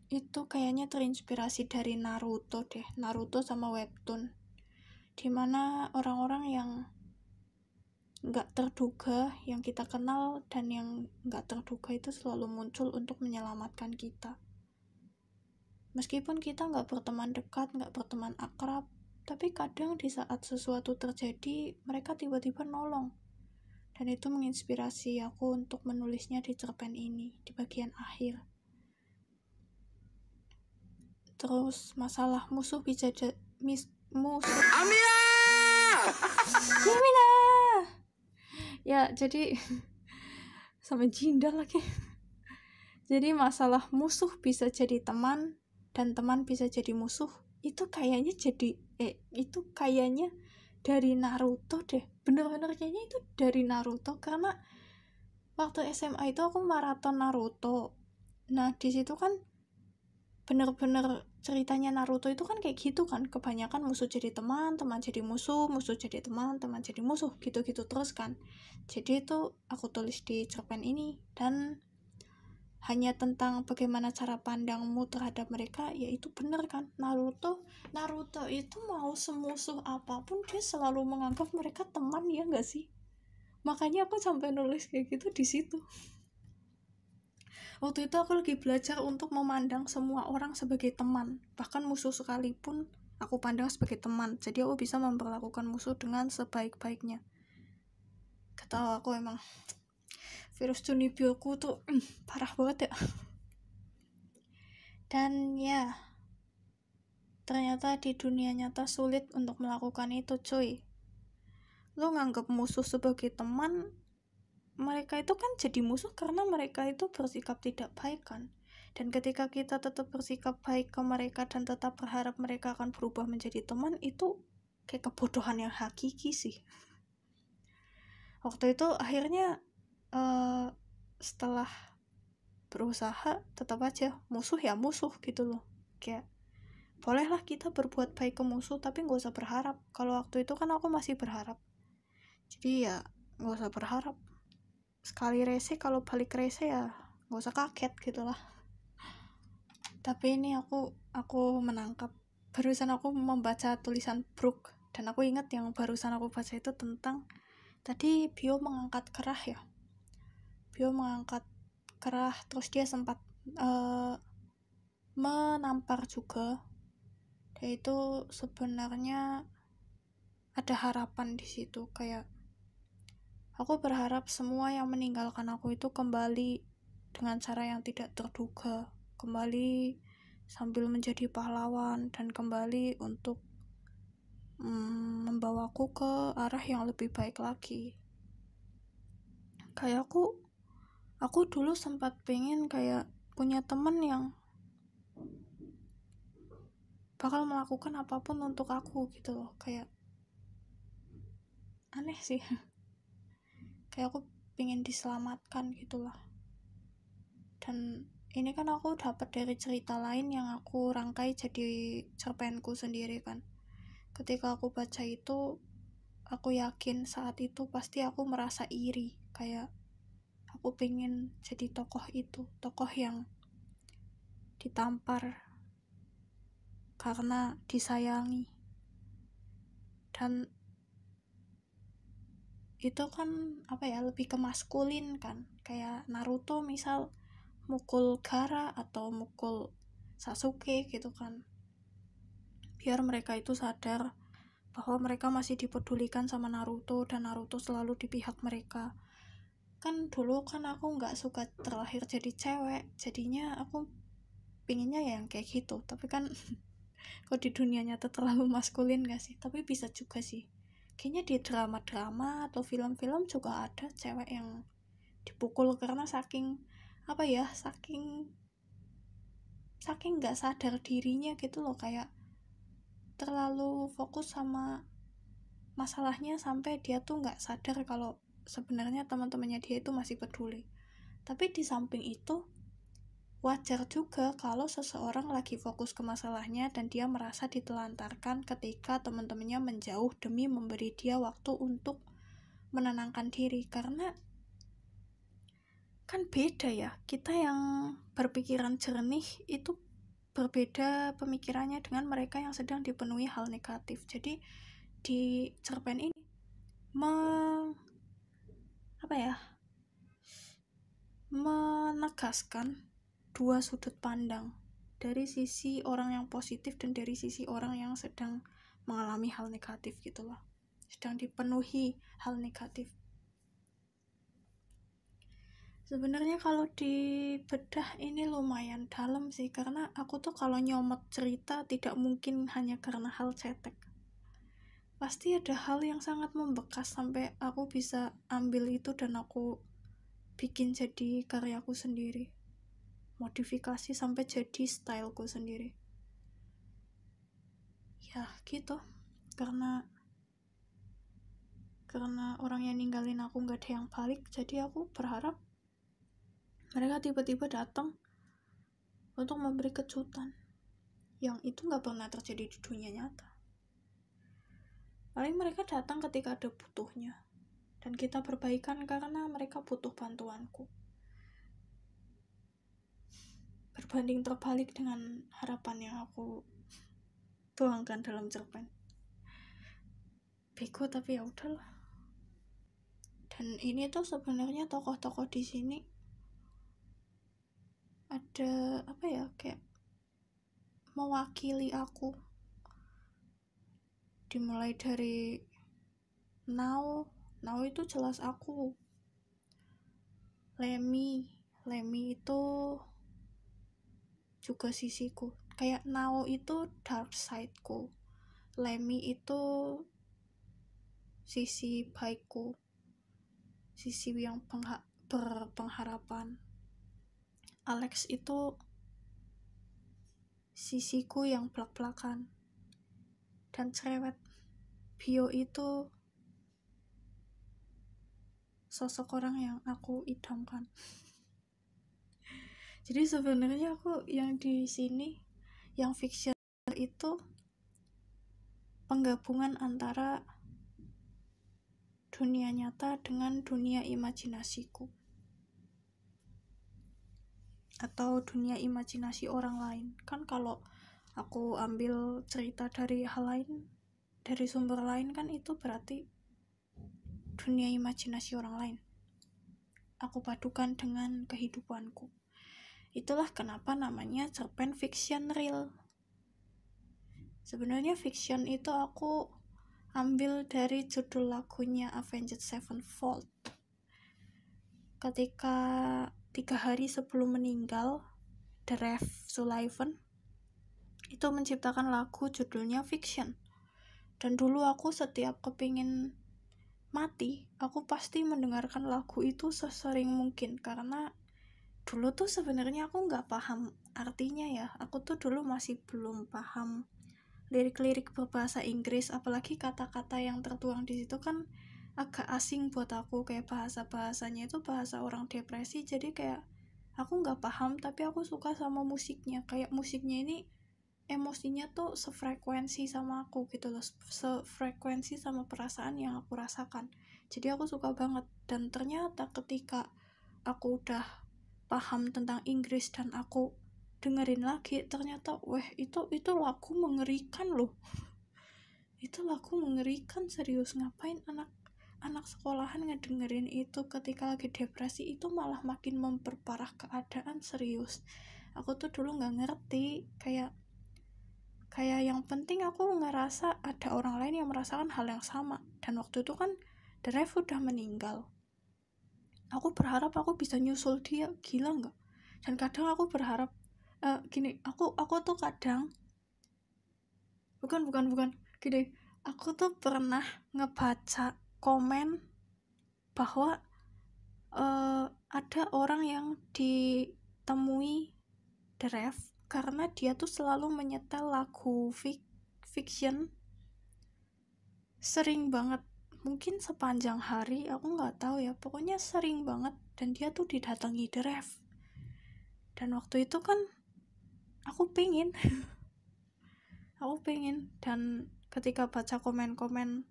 itu kayaknya terinspirasi dari Naruto deh, Naruto sama webtoon, dimana orang-orang yang nggak terduga yang kita kenal dan yang nggak terduga itu selalu muncul untuk menyelamatkan kita. Meskipun kita nggak berteman dekat, nggak berteman akrab, tapi kadang di saat sesuatu terjadi, mereka tiba-tiba nolong. Dan itu menginspirasi aku untuk menulisnya di cerpen ini, di bagian akhir. Terus masalah musuh bisa musuh Amina! Yamina! Ya, jadi sama Jinda lagi. Jadi masalah musuh bisa jadi teman dan teman bisa jadi musuh. Itu kayaknya dari Naruto deh. Bener-bener kayaknya itu dari Naruto karena waktu SMA itu aku maraton Naruto. Nah, di situ kan bener-bener ceritanya Naruto itu kan kayak gitu kan, kebanyakan musuh jadi teman, teman jadi musuh jadi teman, teman jadi musuh, gitu-gitu terus kan. Jadi itu aku tulis di cerpen ini, dan hanya tentang bagaimana cara pandangmu terhadap mereka, yaitu bener kan. Naruto itu mau semusuh apapun dia selalu menganggap mereka teman, ya nggak sih? Makanya aku sampai nulis kayak gitu di situ. Waktu itu aku lagi belajar untuk memandang semua orang sebagai teman, bahkan musuh sekalipun aku pandang sebagai teman. Jadi aku bisa memperlakukan musuh dengan sebaik-baiknya. Kata aku emang virus Junibyoku tuh parah banget ya. Dan ya, ternyata di dunia nyata sulit untuk melakukan itu, cuy. Lo nganggap musuh sebagai teman, mereka itu kan jadi musuh karena mereka itu bersikap tidak baik kan. Dan ketika kita tetap bersikap baik ke mereka dan tetap berharap mereka akan berubah menjadi teman, itu kayak kebodohan yang hakiki sih. Waktu itu akhirnya setelah berusaha, tetap aja musuh ya musuh gitu loh. Kayak bolehlah kita berbuat baik ke musuh, tapi gak usah berharap. Kalau waktu itu kan aku masih berharap, jadi ya gak usah berharap. Sekali rese, kalau balik rese ya gak usah kaget gitu lah. Tapi ini aku menangkap, barusan aku membaca tulisan Brooke, dan aku ingat yang barusan aku baca itu tentang tadi Bio mengangkat kerah ya. Bio mengangkat kerah, terus dia sempat menampar juga. Dan itu sebenarnya ada harapan di situ, kayak aku berharap semua yang meninggalkan aku itu kembali dengan cara yang tidak terduga, kembali sambil menjadi pahlawan, dan kembali untuk membawaku ke arah yang lebih baik lagi. Kayak aku dulu sempat pengen kayak punya temen yang bakal melakukan apapun untuk aku gitu loh. Kayak aneh sih. Kayak aku pengen diselamatkan gitulah. Dan ini kan aku dapat dari cerita lain yang aku rangkai jadi cerpenku sendiri kan. Ketika aku baca itu, aku yakin saat itu pasti aku merasa iri, kayak aku pengen jadi tokoh itu, tokoh yang ditampar karena disayangi. Dan itu kan lebih ke maskulin kan, kayak Naruto misal mukul Gaara atau mukul Sasuke gitu kan, biar mereka itu sadar bahwa mereka masih dipedulikan sama Naruto dan Naruto selalu di pihak mereka. Kan dulu kan aku nggak suka terlahir jadi cewek, jadinya aku pinginnya ya yang kayak gitu. Tapi kan kok di dunia nyata terlalu maskulin gak sih? Tapi bisa juga sih, kayaknya di drama-drama atau film-film juga ada cewek yang dipukul karena saking nggak sadar dirinya gitu loh, kayak terlalu fokus sama masalahnya sampai dia tuh nggak sadar kalau sebenarnya teman-temannya dia itu masih peduli. Tapi di samping itu wajar juga kalau seseorang lagi fokus ke masalahnya dan dia merasa ditelantarkan ketika teman-temannya menjauh demi memberi dia waktu untuk menenangkan diri. Karena kan beda ya, kita yang berpikiran jernih itu berbeda pemikirannya dengan mereka yang sedang dipenuhi hal negatif. Jadi di cerpen ini menegaskan dua sudut pandang, dari sisi orang yang positif dan dari sisi orang yang sedang mengalami hal negatif gitu loh, sedang dipenuhi hal negatif. Sebenarnya kalau dibedah ini lumayan dalam sih, karena aku tuh kalau nyomot cerita tidak mungkin hanya karena hal cetek. Pasti ada hal yang sangat membekas sampai aku bisa ambil itu dan aku bikin jadi karyaku sendiri, modifikasi sampai jadi styleku sendiri. Ya gitu, karena orang yang ninggalin aku gak ada yang balik, jadi aku berharap mereka tiba-tiba datang untuk memberi kejutan yang itu gak pernah terjadi di dunia nyata. Paling mereka datang ketika ada butuhnya, dan kita berbaikan karena mereka butuh bantuanku. Berbanding terbalik dengan harapan yang aku tuangkan dalam cerpen. Bego tapi ya udahlah. Dan ini tuh sebenarnya tokoh-tokoh di sini ada kayak mewakili aku. Dimulai dari Now itu jelas aku. Lemmy itu juga sisiku. Kayak Now itu dark sideku, Lemmy itu sisi baikku, sisi yang berpengharapan. Alex itu sisiku yang blak-blakan dan cerewet. Bio itu sosok orang yang aku idamkan. Jadi sebenarnya aku yang di sini, yang fiction itu penggabungan antara dunia nyata dengan dunia imajinasiku, atau dunia imajinasi orang lain. Kan kalau aku ambil cerita dari hal lain, dari sumber lain, kan itu berarti dunia imajinasi orang lain. Aku padukan dengan kehidupanku. Itulah kenapa namanya cerpen fiction real. Sebenarnya fiction itu aku ambil dari judul lagunya Avenged Sevenfold. Ketika 3 hari sebelum meninggal, The Rev Sullivan itu menciptakan lagu judulnya Fiction. Dan dulu aku setiap kepingin mati, aku pasti mendengarkan lagu itu sesering mungkin, karena dulu tuh sebenarnya aku nggak paham artinya ya. Aku tuh dulu masih belum paham lirik-lirik berbahasa Inggris, apalagi kata-kata yang tertuang di situ kan agak asing buat aku, kayak bahasanya itu bahasa orang depresi. Jadi kayak aku nggak paham, tapi aku suka sama musiknya. Kayak musiknya ini emosinya tuh sefrekuensi sama aku gitu loh, sefrekuensi sama perasaan yang aku rasakan. Jadi aku suka banget. Dan ternyata ketika aku udah paham tentang Inggris dan aku dengerin lagi, ternyata itu lagu mengerikan loh. Itu lagu mengerikan, serius. Ngapain anak sekolahan ngedengerin itu ketika lagi depresi? Itu malah makin memperparah keadaan, serius. Aku tuh dulu nggak ngerti, kayak yang penting aku ngerasa ada orang lain yang merasakan hal yang sama. Dan waktu itu kan The Rev udah meninggal, aku berharap aku bisa nyusul dia. Gila nggak? Dan kadang aku berharap gini, aku tuh kadang bukan gini, aku tuh pernah ngebaca komen bahwa ada orang yang ditemui The Rev karena dia tuh selalu menyetel lagu fiction sering banget, mungkin sepanjang hari, aku nggak tahu ya, pokoknya sering banget. Dan dia tuh didatangi The Rev. Dan waktu itu kan aku pengen dan ketika baca komen-komen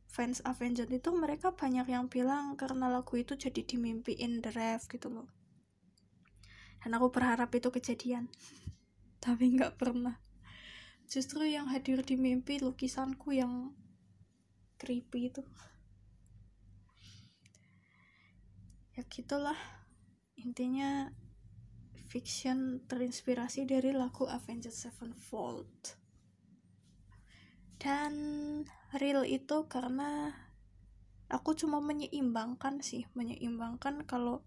fans Avenged itu, mereka banyak yang bilang karena lagu itu jadi dimimpiin The Rev gitu loh. Dan aku berharap itu kejadian. tapi nggak pernah. Justru yang hadir di mimpi lukisanku yang creepy itu. Ya gitulah, intinya fiction terinspirasi dari lagu Avenged Sevenfold. Dan real itu karena aku cuma menyeimbangkan kalau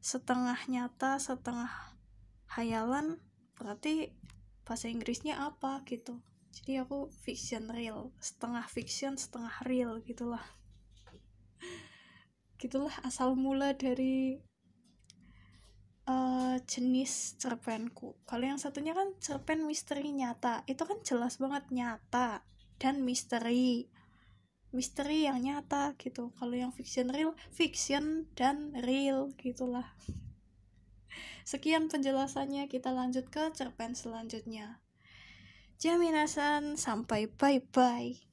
setengah nyata setengah hayalan, berarti bahasa Inggrisnya apa gitu. Jadi aku fiction real, setengah fiction setengah real gitulah asal mula dari jenis cerpenku. Kalau yang satunya kan cerpen misteri nyata, itu kan jelas banget nyata dan misteri yang nyata gitu. Kalau yang fiction real, fiction dan real gitulah. Sekian penjelasannya, kita lanjut ke cerpen selanjutnya. Jaminasan, sampai bye-bye.